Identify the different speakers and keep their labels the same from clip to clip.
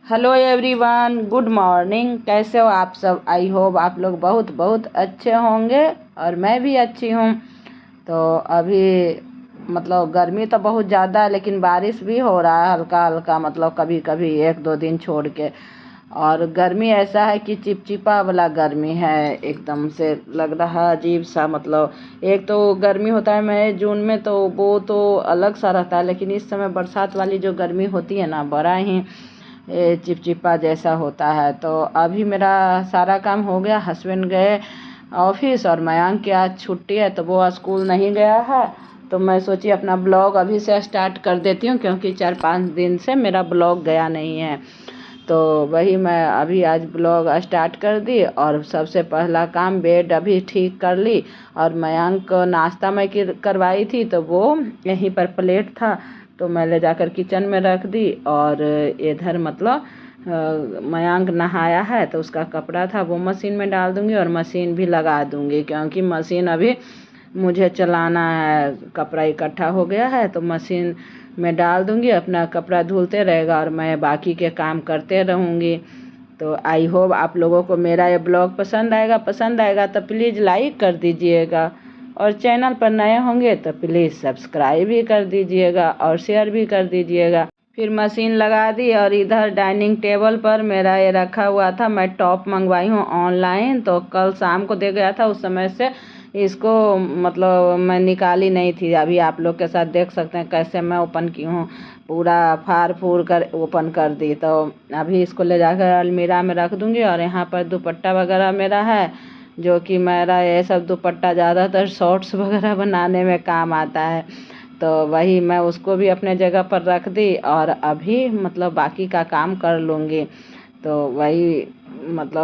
Speaker 1: Hello everyone, good morning. कैसे हो आप सब? आई होप आप लोग बहुत बहुत अच्छे होंगे और मैं भी अच्छी हूँ। तो अभी गर्मी तो बहुत ज़्यादा है, लेकिन बारिश भी हो रहा है हल्का हल्का, कभी कभी एक दो दिन छोड़ के। और गर्मी ऐसा है कि चिपचिपा वाला गर्मी है, एकदम से लग रहा है अजीब सा। एक तो गर्मी होता है मई जून में, तो वो तो अलग सा रहता है, लेकिन इस समय बरसात वाली जो गर्मी होती है ना, बड़ा ही चिपचिपा जैसा होता है। तो अभी मेरा सारा काम हो गया, हस्बैंड गए ऑफिस और मयांक की आज छुट्टी है, तो वो स्कूल नहीं गया है। तो मैं सोची अपना ब्लॉग अभी से स्टार्ट कर देती हूँ, क्योंकि 4-5 दिन से मेरा ब्लॉग गया नहीं है। तो वही मैं अभी आज ब्लॉग स्टार्ट कर दी। और सबसे पहला काम बेड अभी ठीक कर ली। और मयांक को नाश्ता मैं करवाई थी, तो वो यहीं पर प्लेट था, तो मैं ले जाकर किचन में रख दी। और इधर मयांक नहाया है, तो उसका कपड़ा था वो मशीन में डाल दूंगी और मशीन भी लगा दूंगी, क्योंकि मशीन अभी मुझे चलाना है। कपड़ा इकट्ठा हो गया है, तो मशीन में डाल दूंगी, अपना कपड़ा धुलते रहेगा और मैं बाकी के काम करते रहूँगी। तो आई होप आप लोगों को मेरा ये ब्लॉग पसंद आएगा तो प्लीज़ लाइक कर दीजिएगा। और चैनल पर नए होंगे तो प्लीज़ सब्सक्राइब भी कर दीजिएगा और शेयर भी कर दीजिएगा। फिर मशीन लगा दी और इधर डाइनिंग टेबल पर मेरा ये रखा हुआ था। मैं टॉप मंगवाई हूँ ऑनलाइन, तो कल शाम को दे गया था। उस समय से इसको मैं निकाली नहीं थी। अभी आप लोग के साथ देख सकते हैं कैसे मैं ओपन की हूँ, पूरा फाड़ फूड़ कर ओपन कर दी। तो अभी इसको ले जाकर अलमीरा में रख दूँगी। और यहाँ पर दुपट्टा वगैरह मेरा है, जो कि मेरा ये सब दुपट्टा ज़्यादातर शॉर्ट्स वगैरह बनाने में काम आता है। तो वही मैं उसको भी अपने जगह पर रख दी और अभी बाकी का काम कर लूँगी। तो वही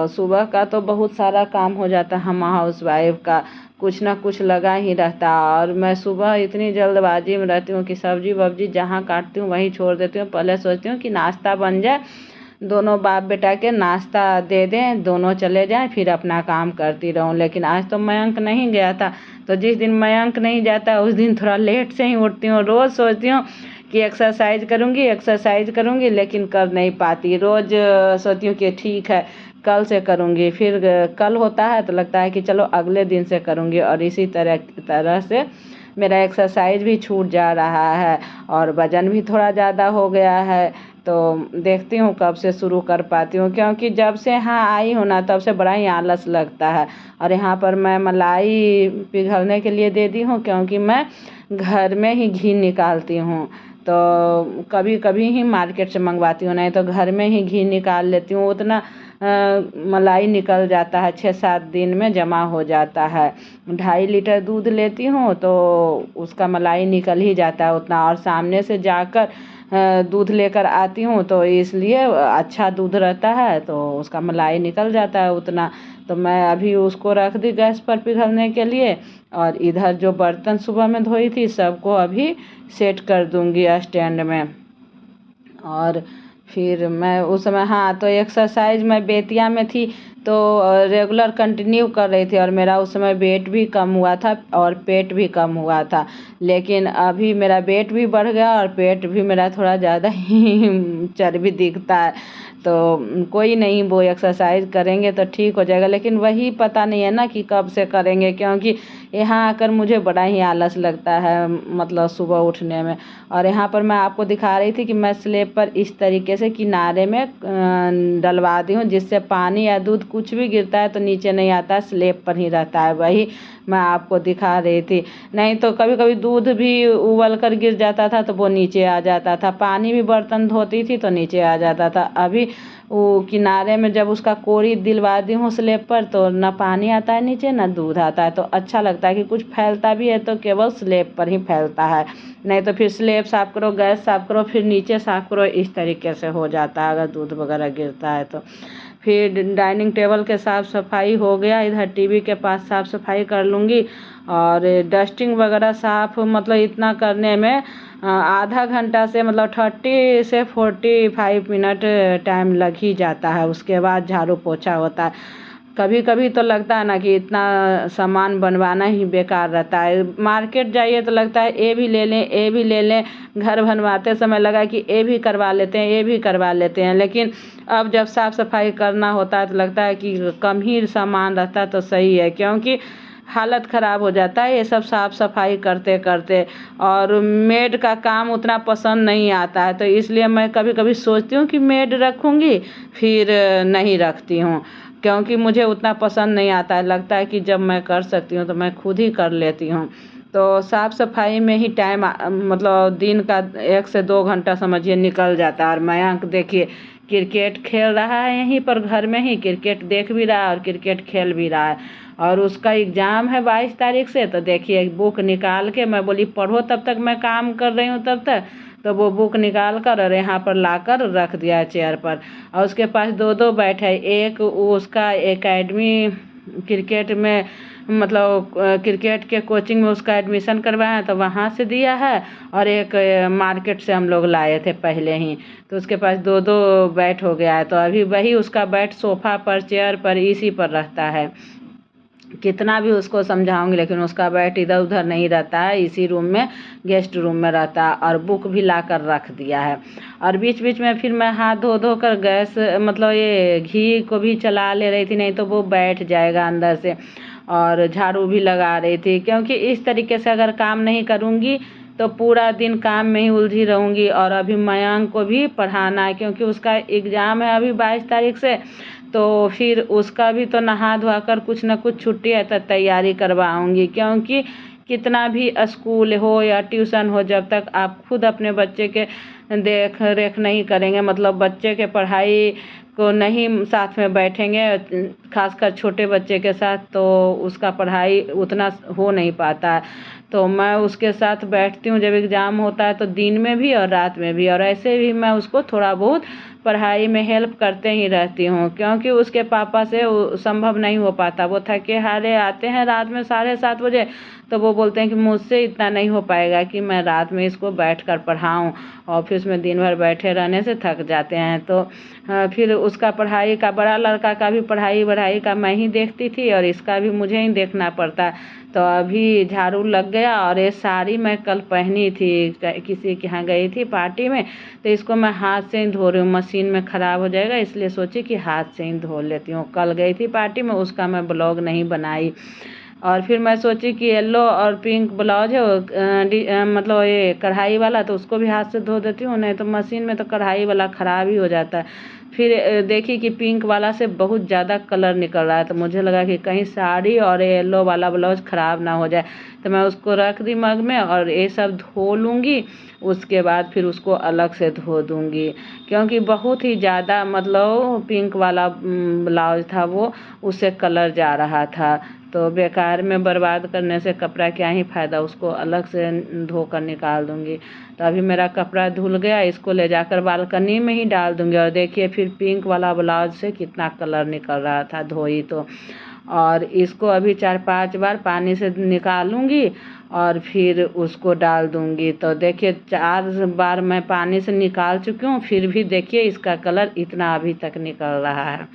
Speaker 1: सुबह का तो बहुत सारा काम हो जाता है, हम हाउस वाइफ का कुछ ना कुछ लगा ही रहता है। और मैं सुबह इतनी जल्दबाजी में रहती हूँ कि सब्जी वब्जी जहाँ काटती हूँ वहीं छोड़ देती हूँ। पहले सोचती हूँ कि नाश्ता बन जाए, दोनों बाप बेटा के नाश्ता दे दें, दोनों चले जाएं, फिर अपना काम करती रहूं। लेकिन आज तो मयंक नहीं गया था, तो जिस दिन मयंक नहीं जाता उस दिन थोड़ा लेट से ही उठती हूँ। रोज़ सोचती हूँ कि एक्सरसाइज करूँगी, लेकिन कर नहीं पाती। रोज़ सोचती हूँ कि ठीक है कल से करूँगी, फिर कल होता है तो लगता है कि चलो अगले दिन से करूँगी। और इसी तरह से मेरा एक्सरसाइज भी छूट जा रहा है और वज़न भी थोड़ा ज़्यादा हो गया है। तो देखती हूँ कब से शुरू कर पाती हूँ, क्योंकि जब से यहाँ आई हूँ ना, तब से बड़ा ही आलस लगता है। और यहाँ पर मैं मलाई पिघलने के लिए दे दी हूँ, क्योंकि मैं घर में ही घी निकालती हूँ। तो कभी कभी ही मार्केट से मंगवाती हूँ, नहीं तो घर में ही घी निकाल लेती हूँ। उतना मलाई निकल जाता है, 6-7 दिन में जमा हो जाता है। 2.5 लीटर दूध लेती हूँ तो उसका मलाई निकल ही जाता है उतना। और सामने से जाकर दूध लेकर आती हूँ, तो इसलिए अच्छा दूध रहता है, तो उसका मलाई निकल जाता है उतना। तो मैं अभी उसको रख दी गैस पर पिघलने के लिए। और इधर जो बर्तन सुबह में धोई थी सबको अभी सेट कर दूंगी स्टैंड में। और फिर मैं उस समय, हाँ, तो एक्सरसाइज मैं बेतिया में थी, तो रेगुलर कंटिन्यू कर रही थी। और मेरा उस समय वेट भी कम हुआ था और पेट भी कम हुआ था। लेकिन अभी मेरा वेट भी बढ़ गया और पेट भी मेरा थोड़ा ज़्यादा ही चर्बी दिखता है। तो कोई नहीं, वो एक्सरसाइज करेंगे तो ठीक हो जाएगा, लेकिन वही पता नहीं है ना कि कब से करेंगे, क्योंकि यहाँ आकर मुझे बड़ा ही आलस लगता है सुबह उठने में। और यहाँ पर मैं आपको दिखा रही थी कि मैं स्लेब पर इस तरीके से किनारे में डलवा दी हूँ, जिससे पानी या दूध कुछ भी गिरता है तो नीचे नहीं आता है, स्लेब पर ही रहता है। वही मैं आपको दिखा रही थी। नहीं तो कभी कभी दूध भी उबल कर गिर जाता था तो वो नीचे आ जाता था, पानी भी बर्तन धोती थी तो नीचे आ जाता था। अभी वो किनारे में जब उसका कोरी दिलवा दी हूँ स्लेब पर, तो ना पानी आता है नीचे ना दूध आता है, तो अच्छा लगता है कि कुछ फैलता भी है तो केवल स्लेब पर ही फैलता है। नहीं तो फिर स्लेब साफ़ करो, गैस साफ़ करो, फिर नीचे साफ़ करो, इस तरीके से हो जाता है अगर दूध वगैरह गिरता है तो। फिर डाइनिंग टेबल के साफ़ सफाई हो गया, इधर टीवी के पास साफ़ सफाई कर लूँगी। और डस्टिंग वगैरह साफ़ इतना करने में आधा घंटा से 30 से 45 मिनट टाइम लग ही जाता है। उसके बाद झाड़ू पोछा होता है। कभी कभी तो लगता है ना कि इतना सामान बनवाना ही बेकार रहता है। मार्केट जाइए तो लगता है ये भी ले लें, ये भी ले लें। घर बनवाते समय लगा कि ये भी करवा लेते हैं, ये भी करवा लेते हैं, लेकिन अब जब साफ़ सफाई करना होता है तो लगता है कि कम ही सामान रहता है तो सही है, क्योंकि हालत ख़राब हो जाता है ये सब साफ़ सफाई करते करते। और मेड का काम उतना पसंद नहीं आता है, तो इसलिए मैं कभी कभी सोचती हूँ कि मेड रखूँगी, फिर नहीं रखती हूँ, क्योंकि मुझे उतना पसंद नहीं आता है। लगता है कि जब मैं कर सकती हूँ तो मैं खुद ही कर लेती हूँ। तो साफ़ सफाई में ही टाइम मतलब दिन का 1 से 2 घंटा समझिए निकल जाता है। और मयंक देखिए क्रिकेट खेल रहा है, यहीं पर घर में ही क्रिकेट देख भी रहा है और क्रिकेट खेल भी रहा है। और उसका एग्ज़ाम है 22 तारीख से, तो देखिए बुक निकाल के, मैं बोली पढ़ो तब तक मैं काम कर रही हूँ तब तक, तो वो बुक निकाल कर और यहाँ पर लाकर रख दिया है चेयर पर। और उसके पास दो दो बैट है, एक उसका एकेडमी क्रिकेट में मतलब क्रिकेट के कोचिंग में उसका एडमिशन करवाया तो वहाँ से दिया है, और एक मार्केट से हम लोग लाए थे पहले ही, तो उसके पास दो दो बैट हो गया है। तो अभी वही उसका बैट सोफ़ा पर, चेयर पर, इसी पर रहता है। कितना भी उसको समझाऊंगी लेकिन उसका बैट इधर उधर नहीं रहता है, इसी रूम में, गेस्ट रूम में रहता है। और बुक भी ला कर रख दिया है। और बीच बीच में फिर मैं हाथ धो धो कर गैस मतलब ये घी को भी चला ले रही थी, नहीं तो वो बैठ जाएगा अंदर से। और झाड़ू भी लगा रही थी, क्योंकि इस तरीके से अगर काम नहीं करूँगी तो पूरा दिन काम में ही उलझी रहूँगी। और अभी मयंक को भी पढ़ाना है, क्योंकि उसका एग्ज़ाम है अभी 22 तारीख से, तो फिर उसका भी तो नहा धोआ कर कुछ ना कुछ छुट्टी है तो तैयारी करवाऊँगी। क्योंकि कितना भी स्कूल हो या ट्यूशन हो, जब तक आप खुद अपने बच्चे के देख रेख नहीं करेंगे, मतलब बच्चे के पढ़ाई को नहीं साथ में बैठेंगे, खासकर छोटे बच्चे के साथ, तो उसका पढ़ाई उतना हो नहीं पाता है। तो मैं उसके साथ बैठती हूँ जब एग्ज़ाम होता है, तो दिन में भी और रात में भी, और ऐसे भी मैं उसको थोड़ा बहुत पढ़ाई में हेल्प करते ही रहती हूँ, क्योंकि उसके पापा से संभव नहीं हो पाता। वो थके हारे आते हैं रात में 7:30 बजे, तो वो बोलते हैं कि मुझसे इतना नहीं हो पाएगा कि मैं रात में इसको बैठ कर पढ़ाऊँ। ऑफिस में दिन भर बैठे रहने से थक जाते हैं। तो फिर उसका पढ़ाई का, बड़ा लड़का का भी पढ़ाई का मैं ही देखती थी, और इसका भी मुझे ही देखना पड़ता है। तो अभी झाड़ू लग गया। और ये साड़ी मैं कल पहनी थी, किसी के यहाँ गई थी पार्टी में, तो इसको मैं हाथ से ही धो रही हूँ, मशीन में ख़राब हो जाएगा, इसलिए सोची कि हाथ से ही धो लेती हूँ। कल गई थी पार्टी में, उसका मैं ब्लॉग नहीं बनाई। और फिर मैं सोची कि येलो और पिंक ब्लाउज है वो मतलब ये कढ़ाई वाला, तो उसको भी हाथ से धो देती हूँ, नहीं तो मशीन में तो कढ़ाई वाला ख़राब ही हो जाता है। फिर देखी कि पिंक वाला से बहुत ज़्यादा कलर निकल रहा है, तो मुझे लगा कि कहीं साड़ी और येलो वाला ब्लाउज ख़राब ना हो जाए, तो मैं उसको रख दी मग में और ये सब धो लूँगी। उसके बाद फिर उसको अलग से धो दूँगी, क्योंकि बहुत ही ज़्यादा मतलब पिंक वाला ब्लाउज था वो, उससे कलर जा रहा था। तो बेकार में बर्बाद करने से कपड़ा क्या ही फ़ायदा, उसको अलग से धो कर निकाल दूँगी। तो अभी मेरा कपड़ा धुल गया, इसको ले जाकर बालकनी में ही डाल दूँगी। और देखिए फिर पिंक वाला ब्लाउज से कितना कलर निकल रहा था धोई तो। और इसको अभी 4-5 बार पानी से निकालूंगी और फिर उसको डाल दूंगी। तो देखिए 4 बार मैं पानी से निकाल चुकी हूँ, फिर भी देखिए इसका कलर इतना अभी तक निकल रहा है।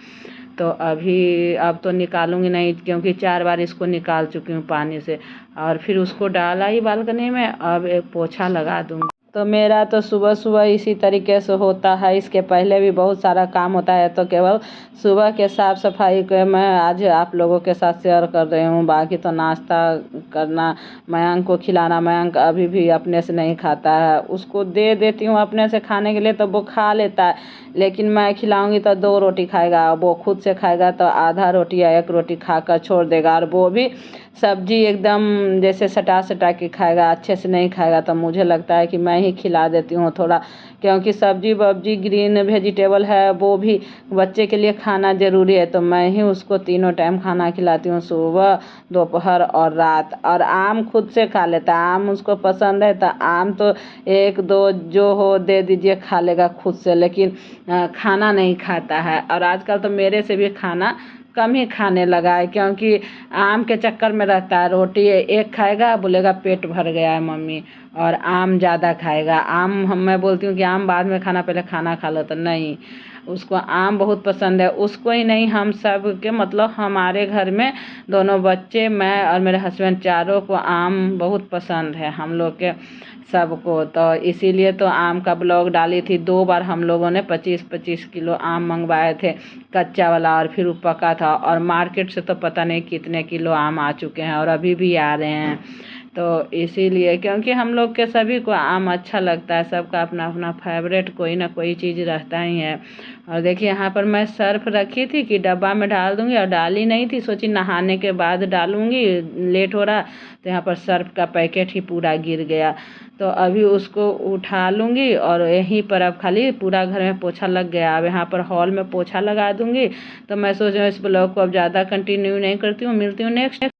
Speaker 1: तो अभी अब तो निकालूंगी नहीं, क्योंकि 4 बार इसको निकाल चुकी हूँ पानी से। और फिर उसको डाला ही बालकनी में, अब एक पोछा लगा दूंगी। तो मेरा तो सुबह सुबह इसी तरीके से होता है, इसके पहले भी बहुत सारा काम होता है। तो केवल सुबह के साफ़ सफाई को मैं आज आप लोगों के साथ शेयर कर रही हूँ। बाकी तो नाश्ता करना, मयंक को खिलाना, मयंक अभी भी अपने से नहीं खाता है, उसको दे देती हूँ अपने से खाने के लिए तो वो खा लेता है, लेकिन मैं खिलाऊंगी तो 2 रोटी खाएगा, वो खुद से खाएगा तो आधा रोटी या 1 रोटी खाकर छोड़ देगा। और वो भी सब्जी एकदम जैसे सटा सटा के खाएगा, अच्छे से नहीं खाएगा। तो मुझे लगता है कि मैं ही खिला देती हूँ थोड़ा, क्योंकि सब्जी वब्जी ग्रीन वेजिटेबल है वो भी बच्चे के लिए खाना ज़रूरी है। तो मैं ही उसको तीनों टाइम खाना खिलाती हूँ, सुबह, दोपहर और रात। और आम खुद से खा लेता है, आम उसको पसंद है, तो आम तो 1-2 जो हो दे दीजिए खा लेगा खुद से, लेकिन खाना नहीं खाता है। और आजकल तो मेरे से भी खाना कम ही खाने लगा है, क्योंकि आम के चक्कर में रहता है। रोटी एक खाएगा बोलेगा पेट भर गया है मम्मी, और आम ज़्यादा खाएगा। मैं बोलती हूँ कि आम बाद में खाना, पहले खाना खा लो, तो नहीं, उसको आम बहुत पसंद है। उसको ही नहीं, हम सब के मतलब हमारे घर में दोनों बच्चे, मैं और मेरे हस्बैंड, चारों को आम बहुत पसंद है हम लोग के सबको। तो इसीलिए तो आम का ब्लॉग डाली थी। 2 बार हम लोगों ने 25-25 किलो आम मंगवाए थे, कच्चा वाला, और फिर वो पका था। और मार्केट से तो पता नहीं कितने किलो आम आ चुके हैं, और अभी भी आ रहे हैं। तो इसीलिए, क्योंकि हम लोग के सभी को आम अच्छा लगता है, सबका अपना अपना फेवरेट कोई ना कोई चीज़ रहता ही है। और देखिए यहाँ पर मैं सर्फ रखी थी कि डब्बा में डाल दूँगी, और डाली नहीं थी, सोची नहाने के बाद डालूँगी, लेट हो रहा। तो यहाँ पर सर्फ का पैकेट ही पूरा गिर गया। तो अभी उसको उठा लूँगी, और यहीं पर अब खाली पूरा घर में पोछा लग गया। अब यहाँ पर हॉल में पोछा लगा दूँगी। तो मैं सोच रही हूँ इस ब्लॉग को अब ज़्यादा कंटिन्यू नहीं करती हूँ, मिलती हूँ नेक्स्ट।